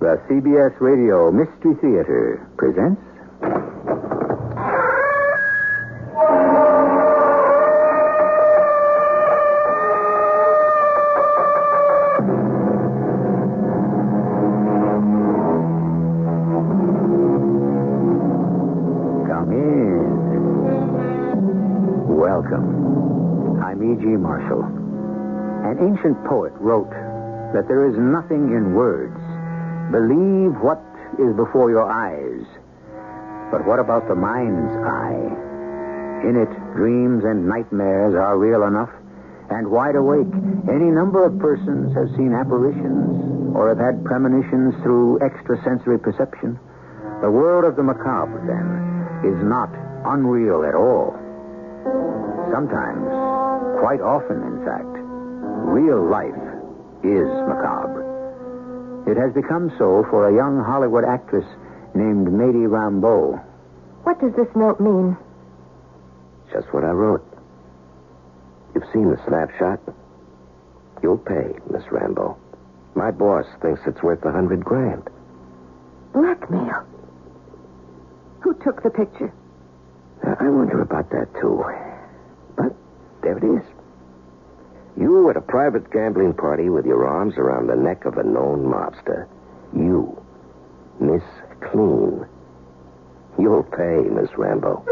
The CBS Radio Mystery Theater presents... Come in. Welcome. I'm E.G. Marshall. An ancient poet wrote that there is nothing in words. Believe what is before your eyes. But what about the mind's eye? In it, dreams and nightmares are real enough, and wide awake, any number of persons have seen apparitions or have had premonitions through extrasensory perception. The world of the macabre, then, is not unreal at all. Sometimes, quite often, in fact, real life is macabre. It has become so for a young Hollywood actress named Maidie Rambeau. What does this note mean? Just what I wrote. You've seen the snapshot. You'll pay, Miss Rambeau. My boss thinks it's worth $100,000. Blackmail. Who took the picture? I wonder about that, too. But there it is. You at a private gambling party with your arms around the neck of a known mobster. You, Miss Clean. You'll pay, Miss Rambeau.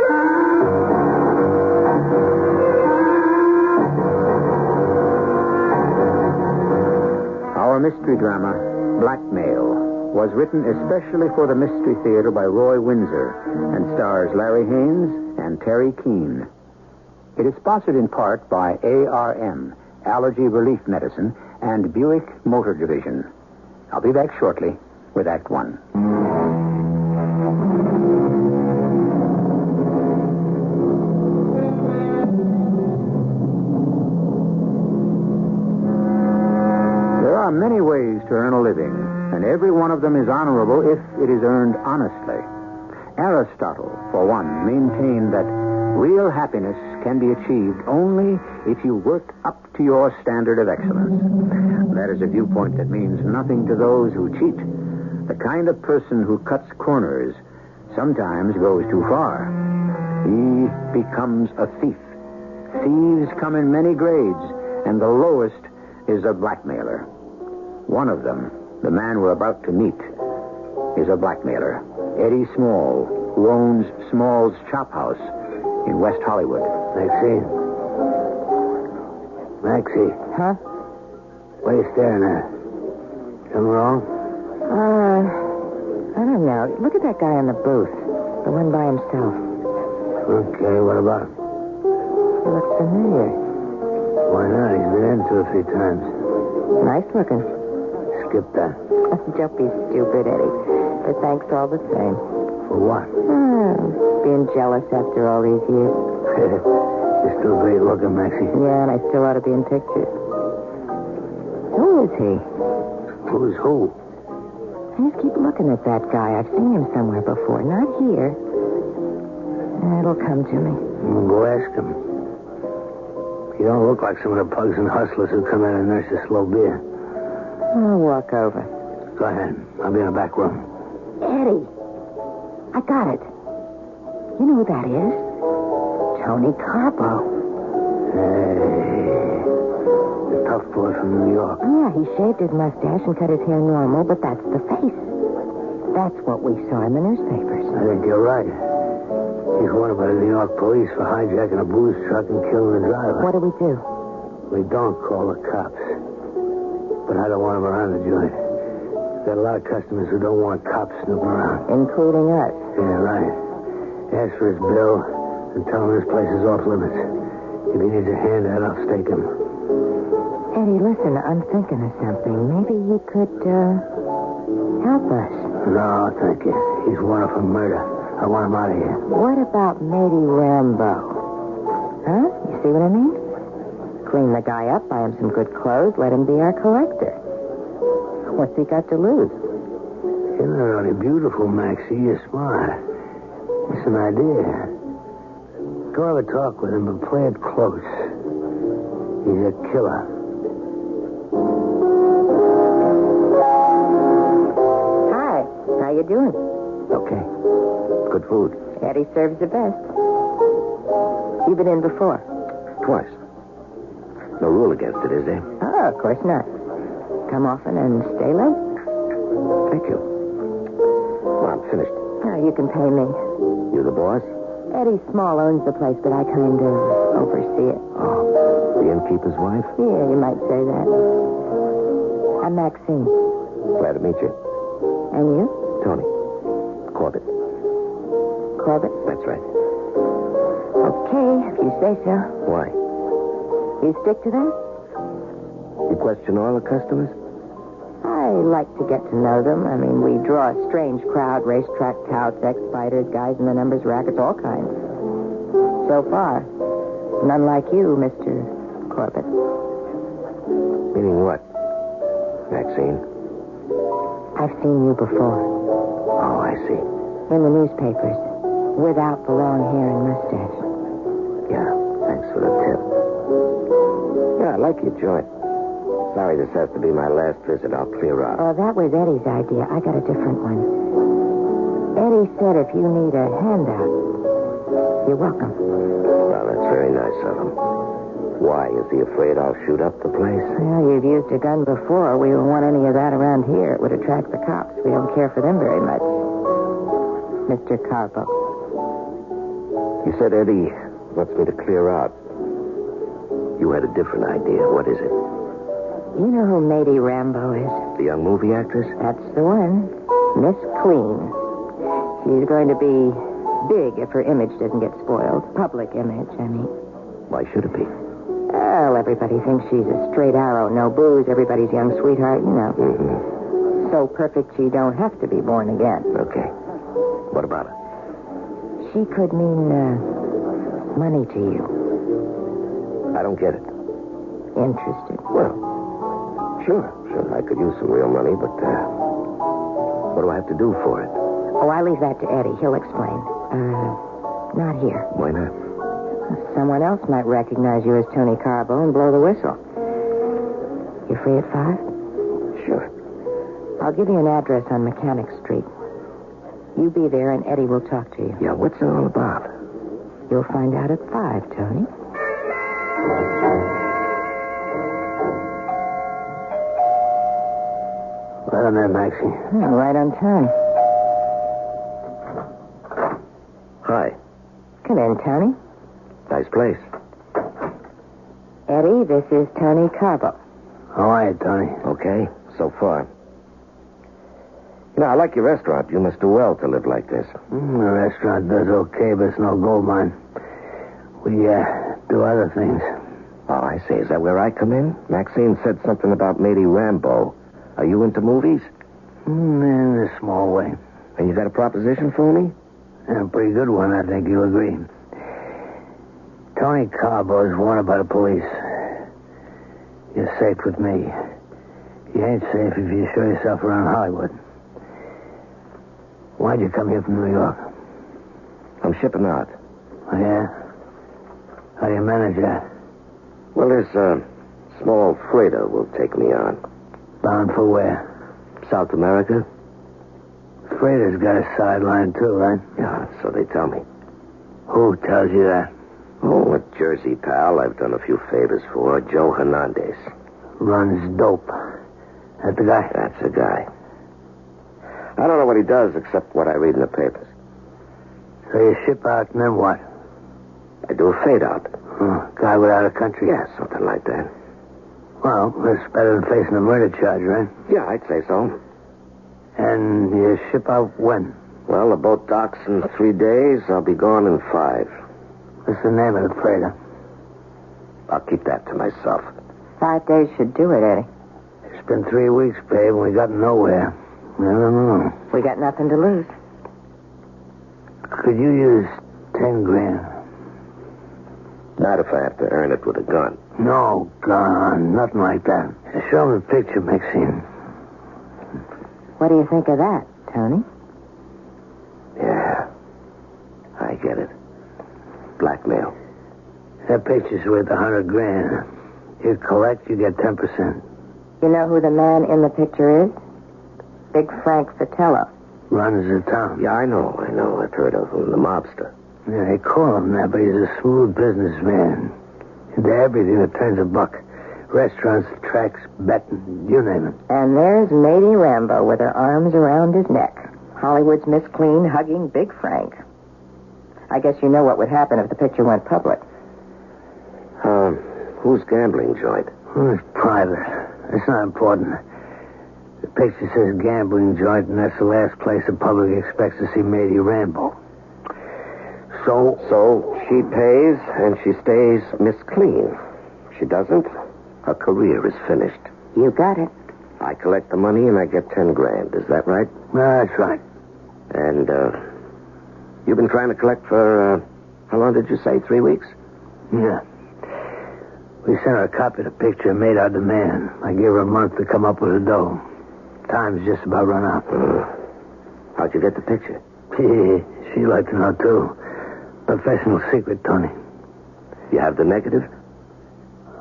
Our mystery drama, Blackmail, was written especially for the Mystery Theater by Roy Windsor and stars Larry Haynes and Terry Keane. It is sponsored in part by ARM, Allergy Relief Medicine, and Buick Motor Division. I'll be back shortly with Act One. There are many ways to earn a living, and every one of them is honorable if it is earned honestly. Aristotle, for one, maintained that real happiness can be achieved only if you work up to your standard of excellence. That is a viewpoint that means nothing to those who cheat. The kind of person who cuts corners sometimes goes too far. He becomes a thief. Thieves come in many grades, and the lowest is a blackmailer. One of them, the man we're about to meet, is a blackmailer. Eddie Small, who owns Small's Chop House in West Hollywood. Maxie. Huh? What are you staring at? Something wrong? I don't know. Look at that guy in the booth. The one by himself. Okay, what about him? He looks familiar. Why not? He's been in 2 or 3 times. Nice looking. Skip that. Don't be stupid, Eddie. But thanks all the same. For what? Being jealous after all these years. You're still great looking, Maxie. Yeah, and I still ought to be in pictures. Who is he? Who's who? I just keep looking at that guy. I've seen him somewhere before. Not here. It'll come to me. Go ask him. You don't look like some of the pugs and hustlers who come in and nurse a slow beer. I'll walk over. Go ahead. I'll be in the back room. Eddie. I got it. You know who that is? Tony Carbo. Hey. The tough boy from New York. Yeah, he shaved his mustache and cut his hair normal, but that's the face. That's what we saw in the newspapers. I think you're right. He's wanted by the New York police for hijacking a booze truck and killing the driver. What do we do? We don't call the cops. But I don't want him around the joint. Got a lot of customers who don't want cops snooping around. Including us. Yeah, right. Ask for his bill and tell him this place is off limits. If he needs a hand out, I'll stake him. Eddie, listen, I'm thinking of something. Maybe he could, help us. No, thank you. He's wanted for murder. I want him out of here. What about Maidie Rambeau? Huh? You see what I mean? Clean the guy up, buy him some good clothes, let him be our collector. What's he got to lose? You're not only beautiful, Maxie, you're smart. It's an idea. Go have a talk with him, but play it close. He's a killer. you doing? Okay. Good food. Eddie serves the best. You've been in before? Twice. No rule against it, is there? Oh, of course not. Come often and stay late? Thank you. Well, I'm finished. Oh, you can pay me. You the boss? Eddie Small owns the place, but I kind of oversee it. Oh, the innkeeper's wife? Yeah, you might say that. I'm Maxine. Glad to meet you. And you? Tony. Corbett. Corbett? That's right. Okay, if you say so. Why? You stick to that? You question all the customers? I like to get to know them. I mean, we draw a strange crowd, racetrack touts, ex-fighters, guys in the numbers rackets, all kinds. So far, none like you, Mr. Corbett. Meaning what? Maxine? I've seen you before. Oh, I see. In the newspapers. Without the long hair and mustache. Yeah, thanks for the tip. Yeah, I like your joint. Sorry this has to be my last visit. I'll clear out. Oh, that was Eddie's idea. I got a different one. Eddie said if you need a handout, you're welcome. Well, that's very nice of him. Why? Is he afraid I'll shoot up the place? Well, you've used a gun before. We don't want any of that around here. It would attract the cops. We don't care for them very much. Mr. Carbo. You said Eddie wants me to clear out. You had a different idea. What is it? You know who Mady Rambo is? The young movie actress? That's the one. Miss Clean. She's going to be big if her image doesn't get spoiled. Public image, I mean. Why should it be? Well, everybody thinks she's a straight arrow, no booze, everybody's young sweetheart, you know. Mm-hmm. So perfect she don't have to be born again. Okay. What about her? She could mean money to you. I don't get it. Interested? Well, sure. I could use some real money, but what do I have to do for it? Oh, I leave that to Eddie. He'll explain. Not here. Why not? Someone else might recognize you as Tony Carbo and blow the whistle. You free at 5? Sure. I'll give you an address on Mechanic Street. You be there and Eddie will talk to you. Yeah, what's it all about? You'll find out at 5, Tony. Right on there, Maxie. Right on time. Hi. Come in, Tony. Nice place. Eddie, this is Tony Carbo. How are you, Tony? Okay, so far. You know, I like your restaurant. You must do well to live like this. The restaurant does okay, but it's no gold mine. We do other things. Oh, I see. Is that where I come in? Maxine said something about Mady Rambo. Are you into movies? In a small way. And you got a proposition for me? And a pretty good one, I think you'll agree. Tony Carbo is wanted by the police. You're safe with me. You ain't safe if you show yourself around Hollywood. Why'd you come here from New York? I'm shipping out. Oh, yeah? How do you manage that? Well, this small freighter will take me on. Bound for where? South America? Freighter's got a sideline, too, right? Yeah, so they tell me. Who tells you that? Oh, a Jersey pal I've done a few favors for, Joe Hernandez. Runs dope. That the guy? That's the guy. I don't know what he does except what I read in the papers. So you ship out and then what? I do a fade out. Guy without a country? Yeah, something like that. Well, that's better than facing a murder charge, right? Yeah, I'd say so. And you ship out when? Well, the boat docks in 3 days. I'll be gone in 5. What's the name of the freighter? I'll keep that to myself. 5 days should do it, Eddie. It's been 3 weeks, babe, and we got nowhere. I don't know. We got nothing to lose. Could you use 10 grand? Not if I have to earn it with a gun. No gun, nothing like that. Show me the picture, Maxine. What do you think of that, Tony? Yeah, I get it. Blackmail. That picture's worth 100 grand. You collect, you get 10%. You know who the man in the picture is? Big Frank Vitello. runs the town. Yeah, I know. I've heard of him, the mobster. Yeah, they call him that, but he's a smooth businessman. Into everything that turns a buck. Restaurants, tracks, betting, you name it. And there's Matey Rambo with her arms around his neck. Hollywood's Miss Clean hugging Big Frank. I guess you know what would happen if the picture went public. Whose gambling joint? Well, it's private. It's not important. The picture says gambling joint, and that's the last place the public expects to see Matey Rambo. So she pays and she stays Miss Clean. She doesn't, her career is finished. You got it. I collect the money and I get 10 grand. Is that right? That's right. And, you've been trying to collect for, how long did you say? 3 weeks? Yeah. We sent her a copy of the picture and made our demand. I gave her a month to come up with the dough. Time's just about run out. How'd you get the picture? She'd like to know, too. Professional secret, Tony. You have the negative?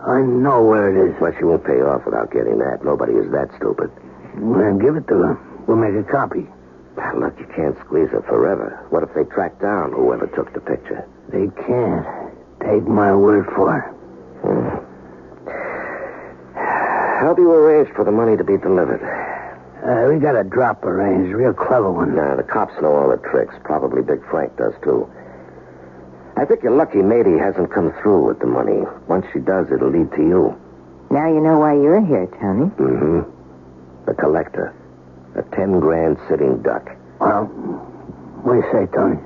I know where it is. Well, she won't pay off without getting that. Nobody is that stupid. Well, then give it to her. We'll make a copy. Look, you can't squeeze her forever. What if they track down whoever took the picture? They can't. Take my word for it. How do you arrange for the money to be delivered? We got a drop arranged. Real clever one. Nah, the cops know all the tricks. Probably Big Frank does, too. I think you're lucky Matey hasn't come through with the money. Once she does, it'll lead to you. Now you know why you're here, Tony. Mm-hmm. The collector. A 10 grand sitting duck. Well, what do you say, Tony?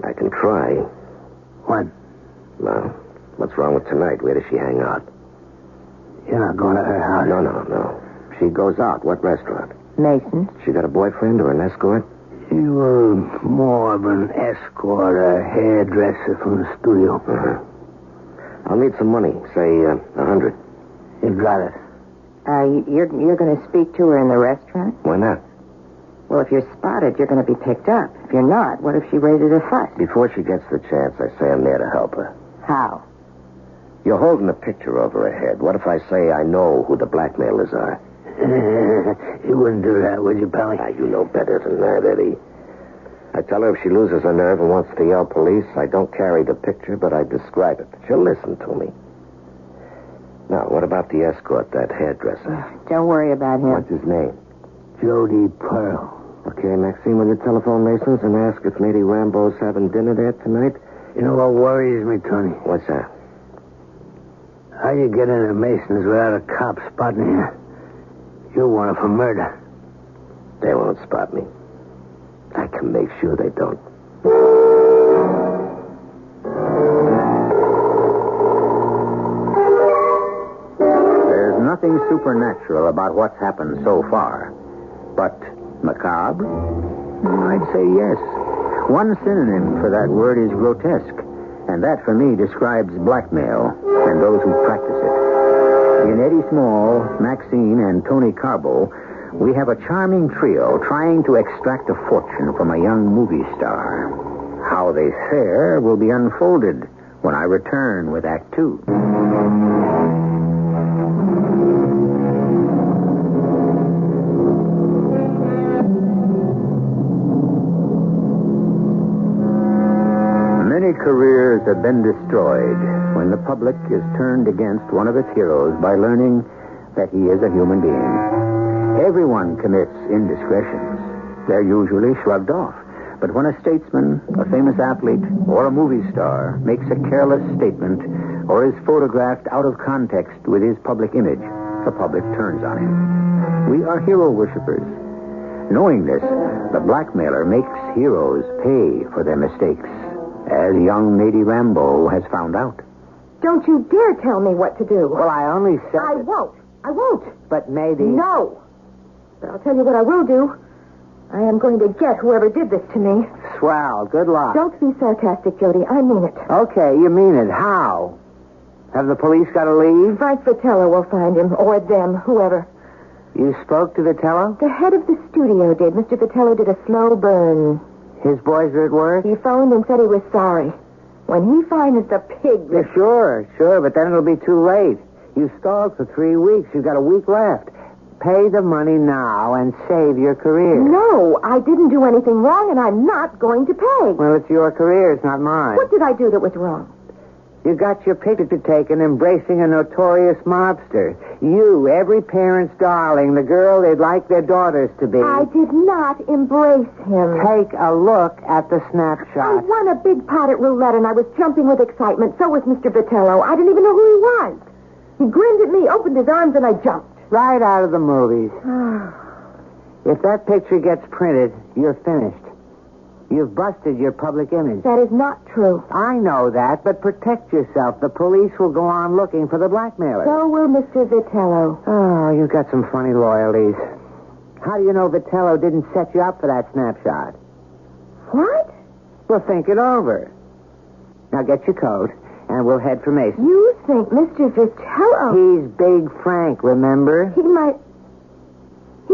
I can try. What? Well, what's wrong with tonight? Where does she hang out? You're not going to her house? No. She goes out. What restaurant? Mason's. She got a boyfriend or an escort? She was more of an escort, a hairdresser from the studio. Uh-huh. I'll need some money. Say, 100. You got it. You're going to speak to her in the restaurant? Why not? Well, if you're spotted, you're going to be picked up. If you're not, what if she raises a fuss? Before she gets the chance, I say I'm there to help her. How? You're holding a picture over her head. What if I say I know who the blackmailers are? You wouldn't do that, would you, Pally? You know better than that, Eddie. I tell her if she loses her nerve and wants to yell police, I don't carry the picture, but I describe it. She'll listen to me. Now, what about the escort, that hairdresser? Don't worry about him. What's his name? Jody Pearl. Okay, Maxine, will you telephone Mason's and ask if Matey Rambo's having dinner there tonight? You know what worries me, Tony? What's that? How you get into Mason's without a cop spotting you? You're wanted for murder. They won't spot me. I can make sure they don't. There's nothing supernatural about what's happened so far. But macabre? I'd say yes. One synonym for that word is grotesque. And that, for me, describes blackmail and those who practice it. In Eddie Small, Maxine, and Tony Carbo, we have a charming trio trying to extract a fortune from a young movie star. How they fare will be unfolded when I return with Act Two. Many careers have been destroyed when the public is turned against one of its heroes by learning that he is a human being. Everyone commits indiscretions. They're usually shrugged off. But when a statesman, a famous athlete, or a movie star makes a careless statement or is photographed out of context with his public image, the public turns on him. We are hero worshippers. Knowing this, the blackmailer makes heroes pay for their mistakes, as young Matey Rambo has found out. Don't you dare tell me what to do. Well, I only said... I won't. But maybe... No. But I'll tell you what I will do. I am going to get whoever did this to me. Swell. Good luck. Don't be sarcastic, Jody. I mean it. Okay, you mean it. How? Have the police got to leave? Frank Vitello will find him, or them, whoever. You spoke to Vitello? The head of the studio did. Mr. Vitello did a slow burn. His boys are at work? He phoned and said he was sorry. When he finds the pig... Yeah, sure, but then it'll be too late. You stalled for 3 weeks. You've got a week left. pay the money now and save your career. No, I didn't do anything wrong, and I'm not going to pay. Well, it's your career, it's not mine. What did I do that was wrong? You got your picture taken embracing a notorious mobster. You, every parent's darling, the girl they'd like their daughters to be. I did not embrace him. Take a look at the snapshot. I won a big pot at roulette, and I was jumping with excitement. So was Mr. Vitello. I didn't even know who he was. He grinned at me, opened his arms, and I jumped. Right out of the movies. If that picture gets printed, you're finished. You've busted your public image. That is not true. I know that, but protect yourself. The police will go on looking for the blackmailer. So will Mr. Vitello. Oh, you've got some funny loyalties. How do you know Vitello didn't set you up for that snapshot? What? Well, think it over. Now get your coat, and we'll head for Mason. You think Mr. Vitello... He's Big Frank, remember? He might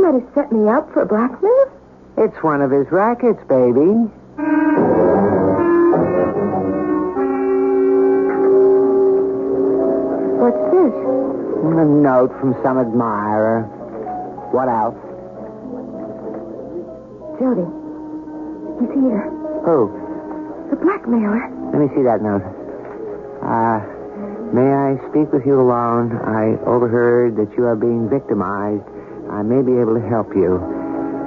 have set me up for blackmail? It's one of his rackets, baby. What's this? A note from some admirer. What else? Jody. He's here. Who? The blackmailer. Let me see that note. May I speak with you alone? I overheard that you are being victimized. I may be able to help you.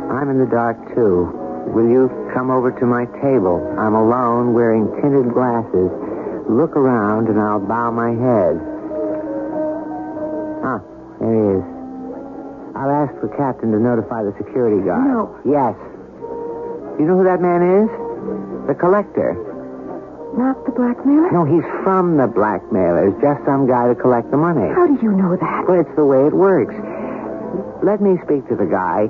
I'm in the dark, too. Will you come over to my table? I'm alone, wearing tinted glasses. Look around, and I'll bow my head. Ah, there he is. I'll ask the captain to notify the security guard. No. Yes. You know who that man is? The collector. Not the blackmailer? No, he's from the blackmailers. Just some guy to collect the money. How do you know that? Well, it's the way it works. Let me speak to the guy,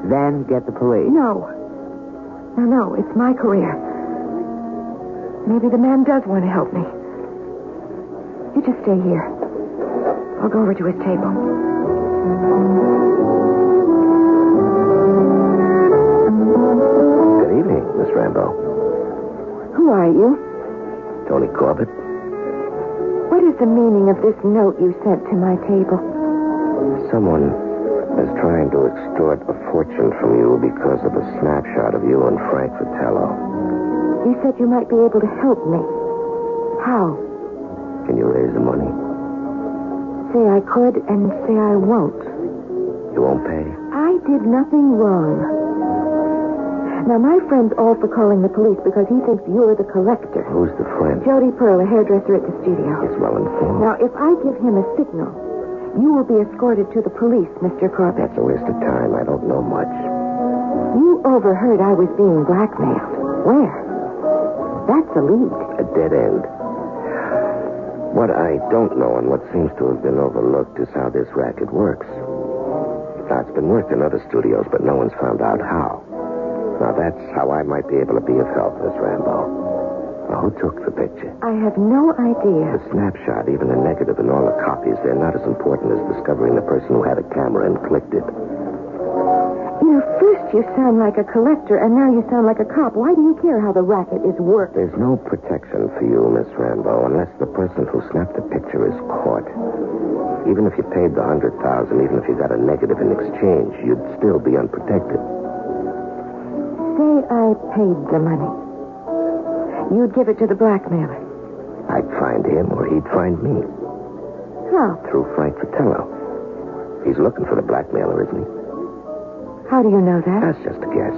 then get the police. No. No, it's my career. Maybe the man does want to help me. You just stay here. I'll go over to his table. Good evening, Miss Rambo. Who are you? Tony Corbett. What is the meaning of this note you sent to my table? Someone is trying to extort a fortune from you because of a snapshot of you and Frank Vitello. You said you might be able to help me. How? Can you raise the money? Say I could and say I won't. You won't pay? I did nothing wrong. Now, my friend's all for calling the police because he thinks you're the collector. Who's the friend? Jody Pearl, a hairdresser at the studio. He's well informed. Now, if I give him a signal, you will be escorted to the police, Mr. Corbett. That's a waste of time. I don't know much. You overheard I was being blackmailed. Where? That's a lead. A dead end. What I don't know and what seems to have been overlooked is how this racket works. Now, it's been worked in other studios, but no one's found out how. Now, that's how I might be able to be of help, Miss Rambo. Now, who took the picture? I have no idea. The snapshot, even the negative and all the copies, they're not as important as discovering the person who had a camera and clicked it. You know, first you sound like a collector, and now you sound like a cop. Why do you care how the racket is worked? There's no protection for you, Miss Rambo, unless the person who snapped the picture is caught. Even if you paid the $100,000, even if you got a negative in exchange, you'd still be unprotected. Say I paid the money. You'd give it to the blackmailer. I'd find him or he'd find me. How? Through Frank Vitello. He's looking for the blackmailer, isn't he? How do you know that? That's just a guess.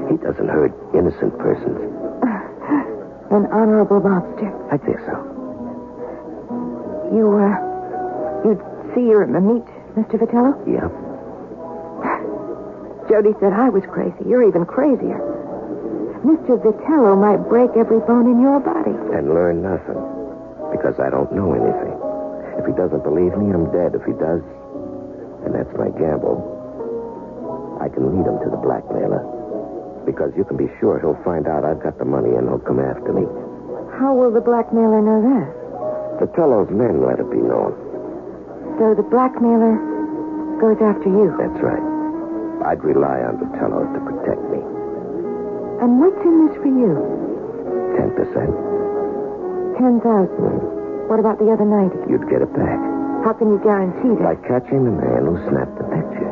He doesn't hurt innocent persons. An honorable mobster. I think so. You'd see her meet Mr. Vitello? Yeah. Jody said I was crazy. You're even crazier. Mr. Vitello might break every bone in your body. And learn nothing. Because I don't know anything. If he doesn't believe me, I'm dead. If he does, and that's my gamble, I can lead him to the blackmailer. Because you can be sure he'll find out I've got the money and he'll come after me. How will the blackmailer know that? Vitello's men let it be known. So the blackmailer goes after you. That's right. I'd rely on Vitello to protect me. And what's in this for you? 10%. 10,000. What about the other 90? You'd get it back. How can you guarantee By that? catching the man who snapped the picture.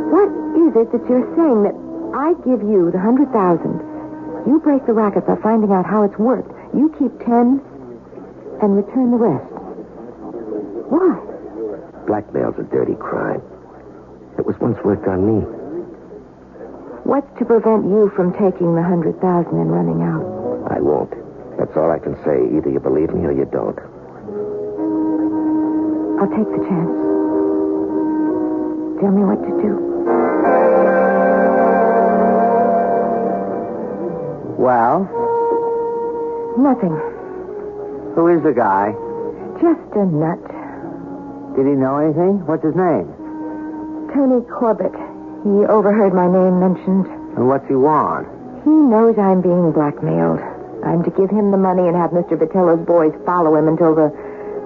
What is it that you're saying? That I give you the 100,000. You break the racket by finding out how it's worked. You keep 10 and return the rest. Why? Blackmail's a dirty crime. It was once worked on me. What's to prevent you from taking the 100,000 and running out? I won't. That's all I can say. Either you believe me or you don't. I'll take the chance. Tell me what to do. Well, Nothing. who is the guy? Just a nut. Did he know anything? What's his name? Tony Corbett. He overheard my name mentioned. And what's he want? He knows I'm being blackmailed. I'm to give him the money and have Mr. Vitello's boys follow him until the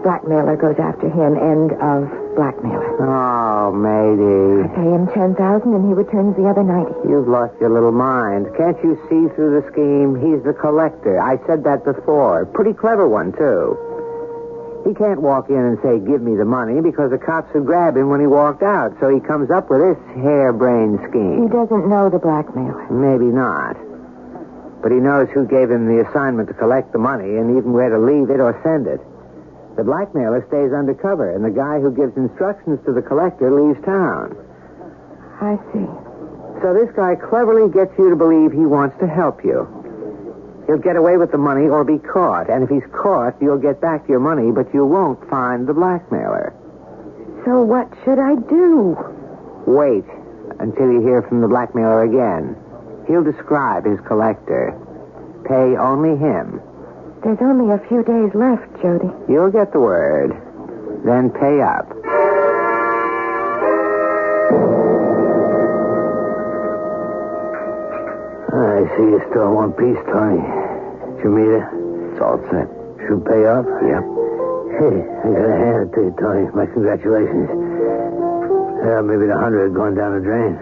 blackmailer goes after him. End of blackmailer. Oh, matey. I pay him 10,000 and he returns the other 90. You've lost your little mind. Can't you see through the scheme? He's the collector. I said that before. Pretty clever one, too. He can't walk in and say, give me the money, because the cops would grab him when he walked out. So he comes up with this harebrained He scheme. doesn't know the blackmailer. Maybe not. But he knows who gave him the assignment to collect the money and even where to leave it or send it. The blackmailer stays undercover, and the guy who gives instructions to the collector leaves town. I see. So this guy cleverly gets you to believe he wants to help you. He'll get away with the money or be caught. And if he's caught, you'll get back your money, but you won't find the blackmailer. So what should I do? Wait until you hear from the blackmailer again. He'll describe his collector. Pay only him. There's only a few days left, Jody. You'll get the word. Then pay up. I see you still want peace, Tony. Did you meet her? It's all set. Should pay off? Yep. Hey, I gotta hand it to you, Tony. My congratulations. Maybe the 100 going down the drain.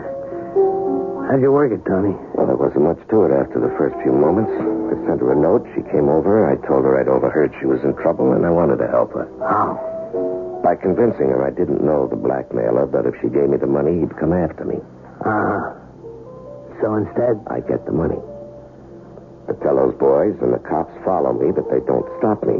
How'd you work it, Tony? Well, there wasn't much to it after the first few moments. I sent her a note. She came over. I told her I'd overheard she was in trouble, and I wanted to help her. How? By convincing her I didn't know the blackmailer, but if she gave me the money, he'd come after me. Uh-huh. So instead? I get the money. Vitello's boys and the cops follow me, but they don't stop me.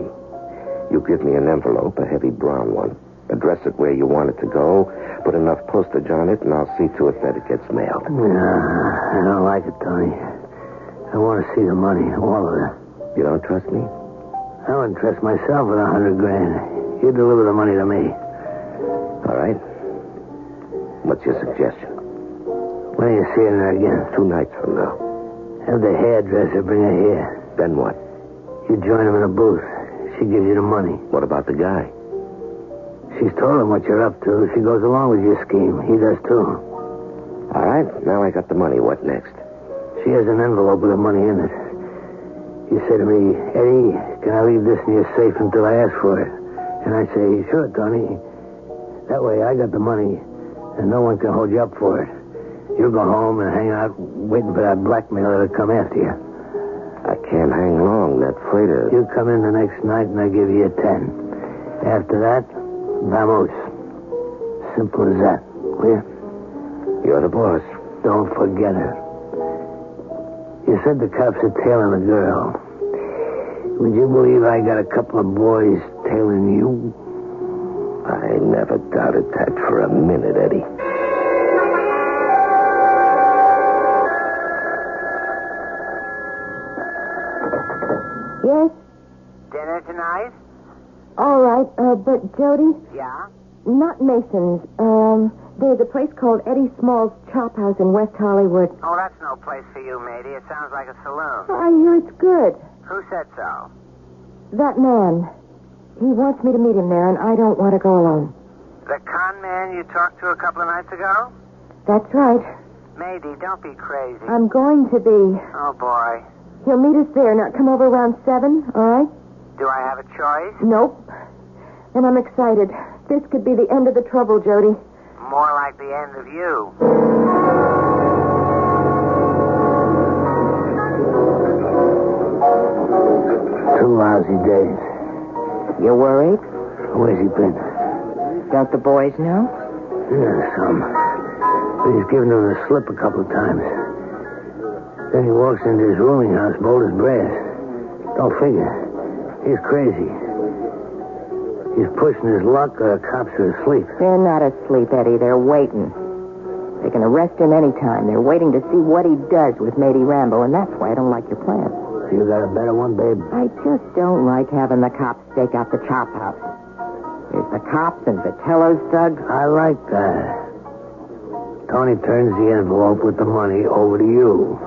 You give me an envelope, a heavy brown one. Address it where you want it to go. Put enough postage on it, and I'll see to it that it gets mailed. I don't like it, Tony. I want to see the money, all of it. You don't trust me? I wouldn't trust myself with 100 grand. You deliver the money to me. All right. What's your suggestion? When are you seeing her again? 2 nights from now. Have the hairdresser bring her here. Then what? You join him in a booth. She gives you the money. What about the guy? She's told him what you're up to. She goes along with your scheme. He does, too. All right. Now I got the money. What next? She has an envelope with the money in it. You say to me, Eddie, can I leave this in your safe until I ask for it? And I say, sure, Tony. That way I got the money, and no one can hold you up for it. You'll go home and hang out waiting for that blackmailer to come after you. I can't hang long. That freighter... You come in the next night, and I give you a 10. After that, vamos. Simple as that. Clear? You're the boss. Don't forget it. You said the cops are tailing a girl. Would you believe I got a couple of boys tailing you? I never doubted that for a minute, Eddie. Yes? Dinner tonight? All right, but Jody, Yeah? not Mason's. There's a place called Eddie Small's Chop House in West Hollywood. Oh, that's no place for you, matey. It sounds like a saloon. I hear it's good. Who said so? That man. He wants me to meet him there, and I don't want to go alone. The con man you talked to a couple of nights ago? That's right. Matey, don't be crazy. I'm going to be. Oh, boy. He'll meet us there. Now, come over around 7, all right? Do I have a choice? Nope. And I'm excited. This could be the end of the trouble, Jody. More like the end of you. 2 lousy days. You worried? Where's he been? Don't the boys know? Yeah, some. But he's given them the slip a couple of times. Then he walks into his rooming house, bold as brass. Don't figure. He's crazy. He's pushing his luck, or the cops are asleep. They're not asleep, Eddie. They're waiting. They can arrest him anytime. They're waiting to see what he does with Matey Rambo, and that's why I don't like your plan. You got a better one, babe? I just don't like having the cops stake out the chop house. There's the cops and Vitello's thugs. I like that. Tony turns the envelope with the money over to you.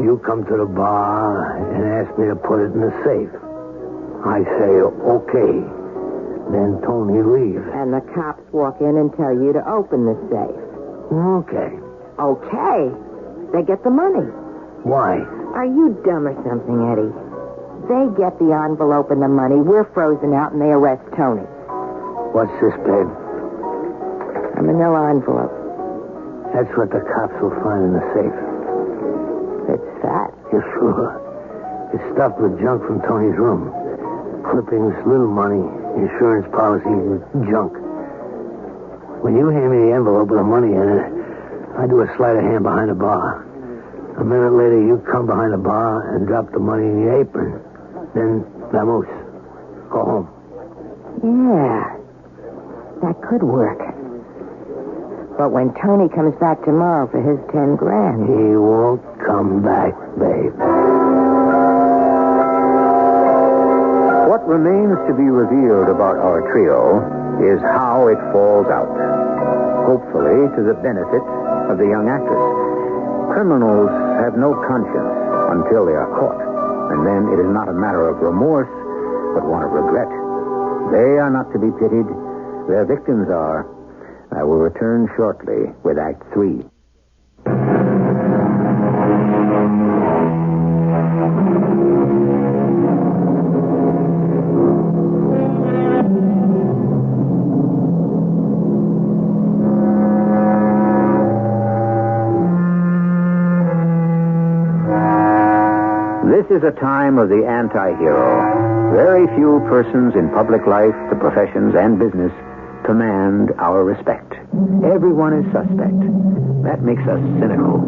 You come to the bar and ask me to put it in the safe. I say, okay. Then Tony leaves. And the cops walk in and tell you to open the safe. Okay. Okay. They get the money. Why? Are you dumb or something, Eddie? They get the envelope and the money. We're frozen out and they arrest Tony. What's this, babe? A manila envelope. That's what the cops will find in the safe. It's fat. You're sure? It's stuffed with junk from Tony's room. Clippings, little money, insurance policies, junk. When you hand me the envelope with the money in it, I do a sleight of hand behind the bar. A minute later, you come behind the bar and drop the money in your apron. Then, vamos. Go home. Yeah. That could work. But when Tony comes back tomorrow for his 10 grand... He won't come back, babe. What remains to be revealed about our trio is how it falls out. Hopefully to the benefit of the young actress. Criminals have no conscience until they are caught. And then it is not a matter of remorse, but one of regret. They are not to be pitied. Their victims are. I will return shortly with Act 3. This is a time of the anti-hero. Very few persons in public life, the professions, and business command our respect. Everyone is suspect. That makes us cynical.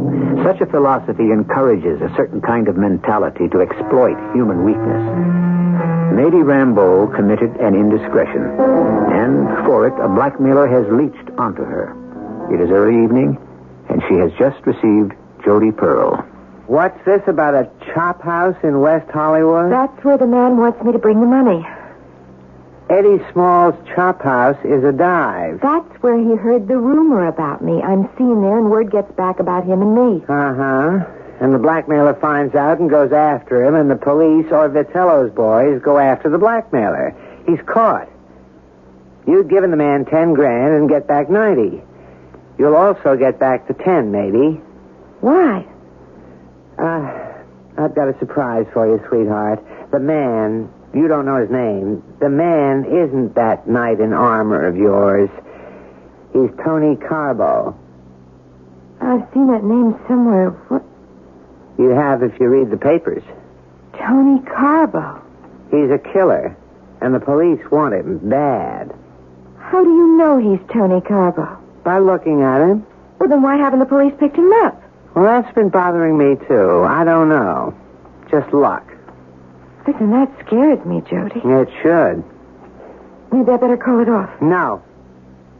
Such a philosophy encourages a certain kind of mentality to exploit human weakness. Matey Rambo committed an indiscretion, and for it, a blackmailer has leached onto her. It is early evening, and she has just received Jody Pearl. What's this about a chop house in West Hollywood? That's where the man wants me to bring the money. Eddie Small's chop house is a dive. That's where he heard the rumor about me. I'm seen there, and word gets back about him and me. Uh-huh. And the blackmailer finds out and goes after him, and the police or Vitello's boys go after the blackmailer. He's caught. You've given the man 10 grand and get back 90. You'll also get back the 10, maybe. Why? I've got a surprise for you, sweetheart. The man, you don't know his name. The man isn't that knight in armor of yours. He's Tony Carbo. I've seen that name somewhere. What? You have if you read the papers. Tony Carbo. He's a killer, and the police want him bad. How do you know he's Tony Carbo? By looking at him. Well, then why haven't the police picked him up? Well, that's been bothering me, too. I don't know. Just luck. Listen, that scares me, Jody. It should. Maybe I better call it off. No.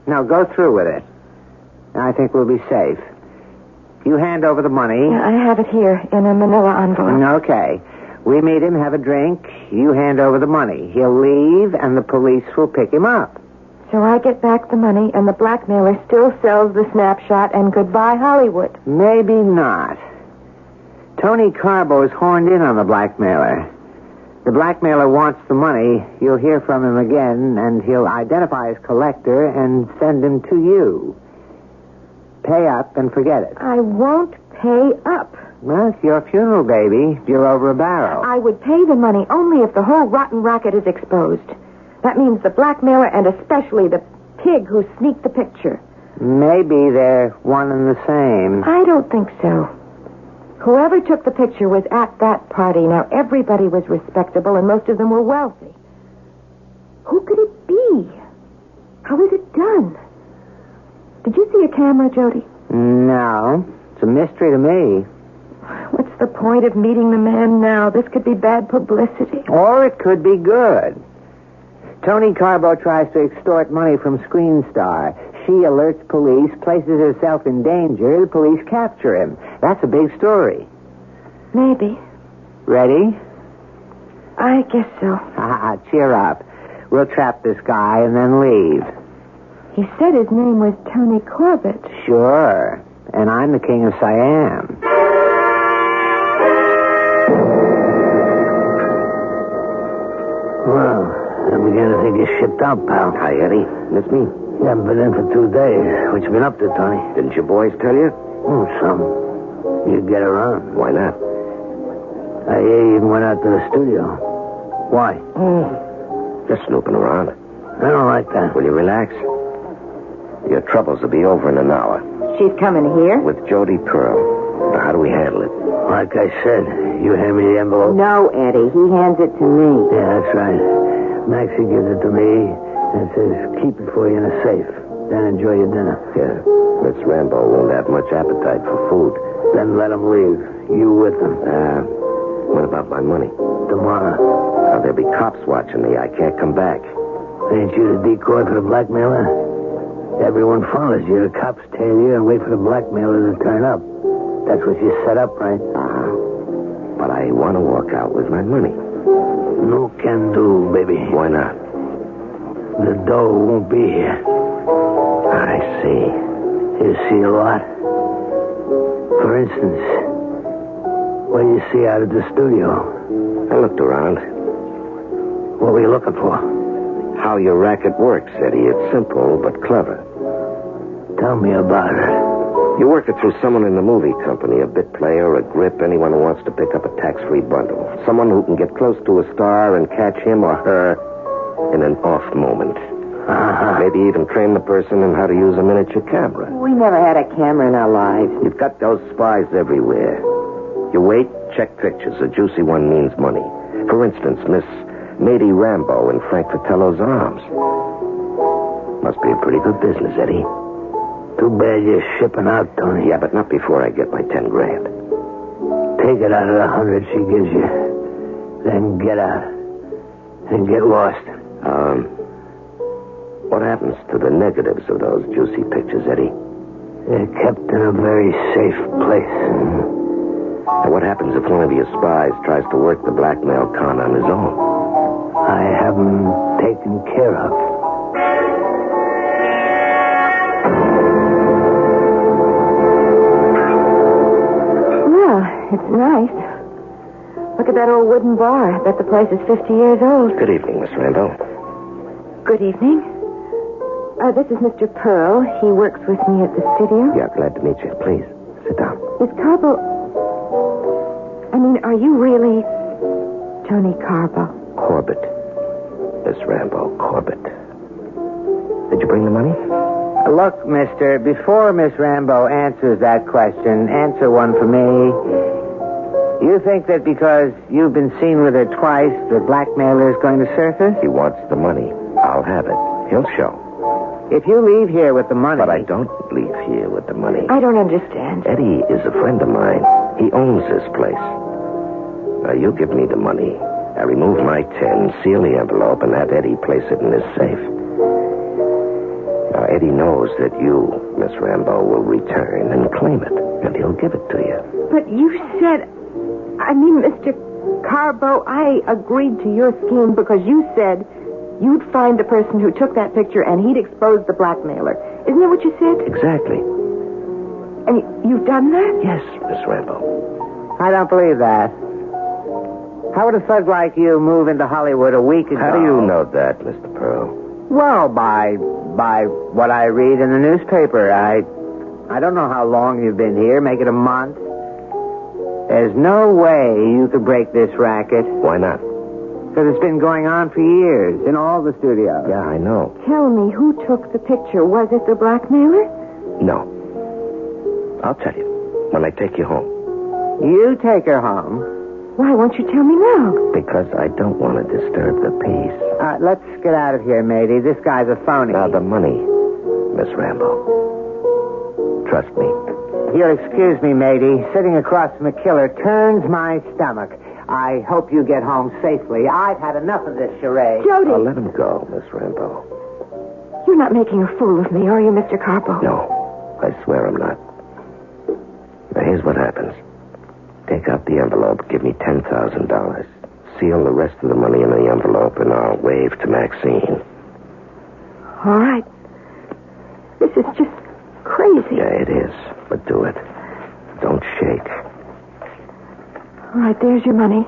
No, go through with it. I think we'll be safe. You hand over the money. Yeah, I have it here in a manila envelope. Okay. We meet him, have a drink. You hand over the money. He'll leave, and the police will pick him up. So I get back the money, and the blackmailer still sells the snapshot, and goodbye, Hollywood. Maybe not. Tony Carbo is horned in on the blackmailer. The blackmailer wants the money. You'll hear from him again, and he'll identify his collector and send him to you. Pay up and forget it. I won't pay up. Well, it's your funeral, baby. You're over a barrel. I would pay the money only if the whole rotten racket is exposed. That means the blackmailer and especially the pig who sneaked the picture. Maybe they're one and the same. I don't think so. Whoever took the picture was at that party. Now, everybody was respectable, and most of them were wealthy. Who could it be? How was it done? Did you see a camera, Jody? No. It's a mystery to me. What's the point of meeting the man now? This could be bad publicity. Or it could be good. Tony Carbo tries to extort money from Screen Star. She alerts police, places herself in danger. The police capture him. That's a big story. Maybe. Ready? I guess so. Cheer up. We'll trap this guy and then leave. He said his name was Tony Corbett. Sure. And I'm the king of Siam. Well, I'm beginning to think you're shipped out, pal. Hi, Eddie. Miss me? You haven't been in for 2 days. What you been up to, Tony? Didn't your boys tell you? Some. You get around. Why not? I hear you even went out to the studio. Why? Just snooping around. I don't like that. Will you relax? Your troubles will be over in an hour. She's coming here? With Jody Pearl. Now, how do we handle it? Like I said, you hand me the envelope. No, Eddie. He hands it to me. Yeah, that's right. Maxie gives it to me and says, keep it for you in a safe. Then enjoy your dinner. Yeah. Miss Rambo won't have much appetite for food. Then let him leave. You with him. What about my money? Tomorrow. Now, there'll be cops watching me. I can't come back. Ain't you the decoy for the blackmailer? Everyone follows you. The cops tail you and wait for the blackmailer to turn up. That's what you set up, right? But I want to walk out with my money. No can do, baby. Why not? The dough won't be here. I see. You see a lot. For instance, what do you see out of the studio? I looked around. What were you looking for? How your racket works, Eddie. It's simple but clever. Tell me about her. You work it through someone in the movie company, a bit player, a grip, anyone who wants to pick up a tax-free bundle. Someone who can get close to a star and catch him or her in an off moment. Maybe even train the person in how to use a miniature camera. We never had a camera in our lives. You've got those spies everywhere. You wait, check pictures. A juicy one means money. For instance, Miss Mady Rambo in Frank Fratello's arms. Must be a pretty good business, Eddie. Too bad you're shipping out, Tony. Yeah, but not before I get my 10 grand. Take it out of the 100 she gives you. Then get out. And get lost. What happens to the negatives of those juicy pictures, Eddie? They're kept in a very safe place. And what happens if one of your spies tries to work the blackmail con on his own? I have them taken care of. Well, it's nice. Look at that old wooden bar. I bet the place is 50 years old. Good evening, Miss Rambo. Good evening. This is Mr. Pearl. He works with me at the studio. Yeah, glad to meet you. Please, sit down. Miss Carbo... I mean, are you really Tony Carbo? Corbett. Miss Rambo, Corbett. Did you bring the money? Look, mister, before Miss Rambo answers that question, answer one for me. You think that because you've been seen with her twice, the blackmailer is going to surface? He wants the money. I'll have it. He'll show. If you leave here with the money... But I don't leave here with the money. I don't understand. Eddie is a friend of mine. He owns this place. Now, you give me the money. I remove my 10, seal the envelope, and have Eddie place it in his safe. Now, Eddie knows that you, Miss Rambo, will return and claim it, and he'll give it to you. But you said... I mean, Mr. Carbo, I agreed to your scheme because you said you'd find the person who took that picture and he'd expose the blackmailer. Isn't that what you said? Exactly. And you've done that? Yes, Miss Rambo. I don't believe that. How would a thug like you move into Hollywood a week ago? How do you know that, Mr. Pearl? Well, by what I read in the newspaper. I don't know how long you've been here. Make it a month. There's no way you could break this racket. Why not? Because it's been going on for years in all the studios. Yeah, I know. Tell me, who took the picture? Was it the blackmailer? No. I'll tell you when I take you home. You take her home. Why won't you tell me now? Because I don't want to disturb the peace. Let's get out of here, matey. This guy's a phony. Now, the money, Miss Rambo. Trust me. You'll excuse me, matey. Sitting across from a killer turns my stomach. I hope you get home safely. I've had enough of this charade. Jody! Oh, let him go, Miss Rambo. You're not making a fool of me, are you, Mr. Carbo? No, I swear I'm not. Now, here's what happens. Take out the envelope, give me $10,000. Seal the rest of the money in the envelope, and I'll wave to Maxine. All right. This is just crazy. Yeah, it is. But do it. Don't shake. All right, there's your money.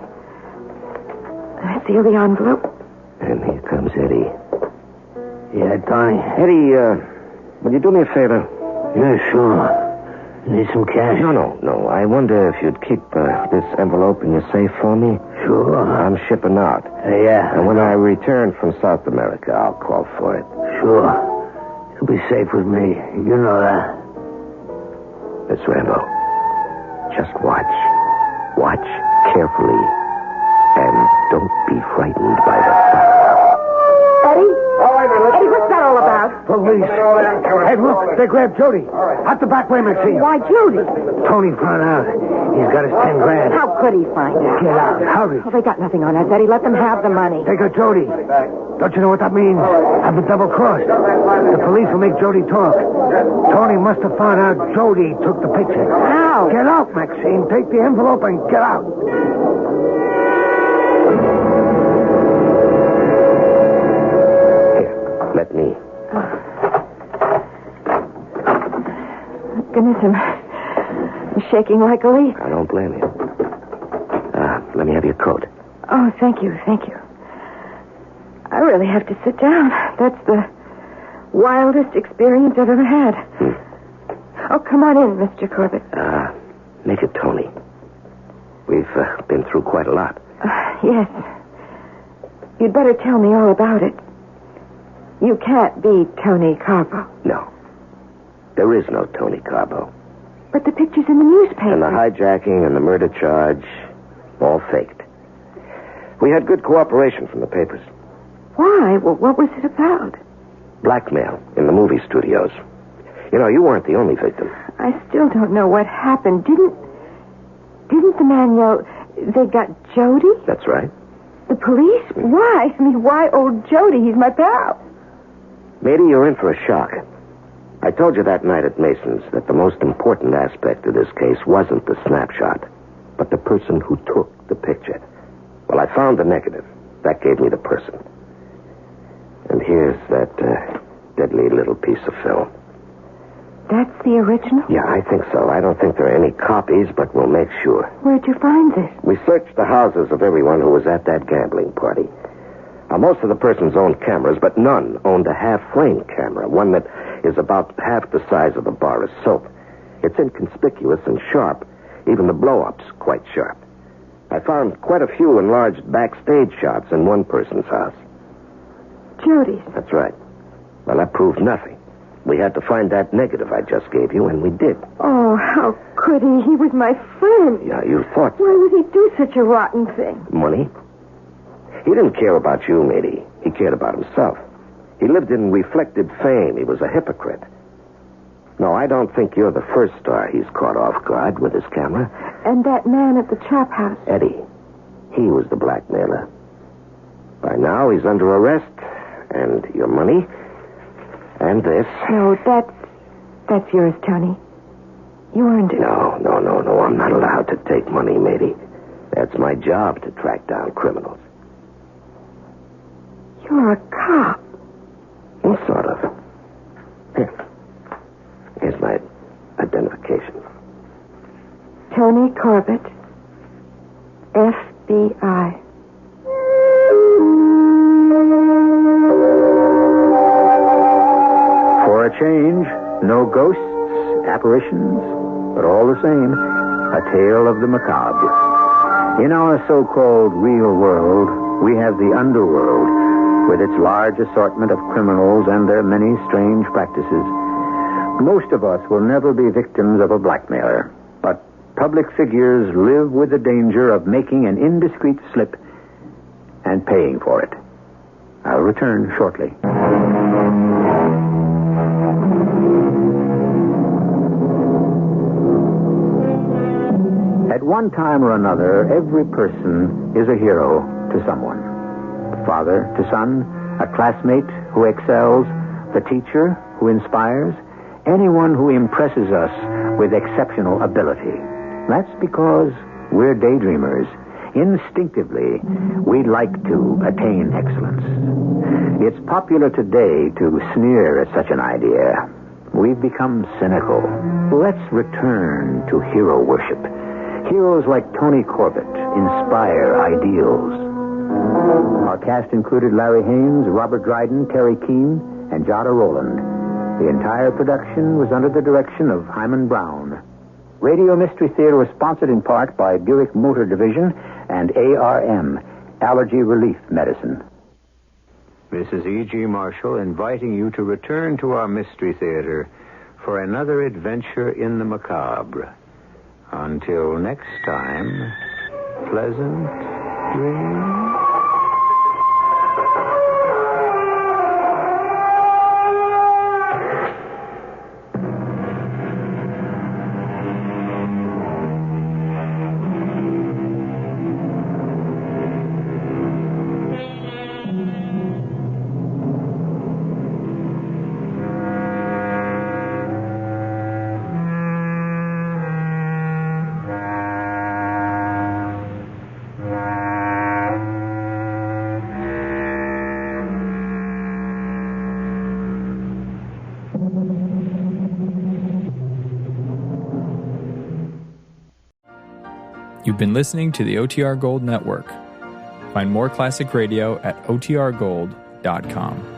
I seal the envelope. And here comes Eddie. Yeah, Tony. Eddie, will you do me a favor? Yeah, sure. Need some cash? No. I wonder if you'd keep this envelope in your safe for me. Sure. I'm shipping out. Yeah. And when I return from South America, I'll call for it. Sure. You'll be safe with me. You know that. Miss Rambo, just watch. Watch carefully. And don't be frightened by the sight. Eddie? Eddie, what's that all about? Police. Hey, look, they grabbed Jody. Out the back way, Maxine. Why, Jody? Tony found out. He's got his 10 grand. How could he find out? Get out. Hurry. Well, they got nothing on us, Eddie. Let them have the money. They got Jody. Don't you know what that means? I've been double-crossed. The police will make Jody talk. Tony must have found out Jody took the picture. How? Get out, Maxine. Take the envelope and get out. Let me. Goodness, I'm shaking like a leaf. I don't blame you. Let me have your coat. Oh, thank you. I really have to sit down. That's the wildest experience I've ever had. Oh, come on in, Mr. Corbett. Make it Tony. We've been through quite a lot. Yes. You'd better tell me all about it. You can't be Tony Carbo. No. There is no Tony Carbo. But the pictures in the newspaper. And the hijacking and the murder charge, all faked. We had good cooperation from the papers. Why? Well, what was it about? Blackmail in the movie studios. You know, you weren't the only victim. I still don't know what happened. Didn't the man yell, they got Jody? That's right. The police? Why? I mean, why old Jody? He's my pal. Maybe you're in for a shock. I told you that night at Mason's that the most important aspect of this case wasn't the snapshot, but the person who took the picture. Well, I found the negative. That gave me the person. And here's that deadly little piece of film. That's the original? Yeah, I think so. I don't think there are any copies, but we'll make sure. Where'd you find this? We searched the houses of everyone who was at that gambling party. Now, most of the persons owned cameras, but none owned a half-frame camera, one that is about half the size of a bar of soap. It's inconspicuous and sharp, even the blow-ups quite sharp. I found quite a few enlarged backstage shots in one person's house. Jody's? That's right. Well, that proved nothing. We had to find that negative I just gave you, and we did. Oh, how could he? He was my friend. Yeah, you thought so. Why would he do such a rotten thing? Money? He didn't care about you, matey. He cared about himself. He lived in reflected fame. He was a hypocrite. No, I don't think you're the first star he's caught off guard with his camera. And that man at the chop house? Eddie. He was the blackmailer. By now, he's under arrest. And your money. And this. No, that's yours, Tony. You earned it. No. I'm not allowed to take money, matey. That's my job, to track down criminals. You're a cop. Well, sort of. Here's my identification. Tony Corbett, FBI. For a change, no ghosts, apparitions, but all the same, a tale of the macabre. In our so-called real world, we have the underworld, with its large assortment of criminals and their many strange practices. Most of us will never be victims of a blackmailer, but public figures live with the danger of making an indiscreet slip and paying for it. I'll return shortly. At one time or another, every person is a hero to someone. A father to son, a classmate who excels, the teacher who inspires, anyone who impresses us with exceptional ability. That's because we're daydreamers. Instinctively, we'd like to attain excellence. It's popular today to sneer at such an idea. We've become cynical. Let's return to hero worship. Heroes like Tony Corbett inspire ideals. Our cast included Larry Haynes, Robert Dryden, Terry Keane, and Jada Rowland. The entire production was under the direction of Hyman Brown. Radio Mystery Theater was sponsored in part by Buick Motor Division and ARM, Allergy Relief Medicine. This is E.G. Marshall inviting you to return to our Mystery Theater for another adventure in the macabre. Until next time, pleasant dreams. You've been listening to the OTR Gold Network. Find more classic radio at otrgold.com.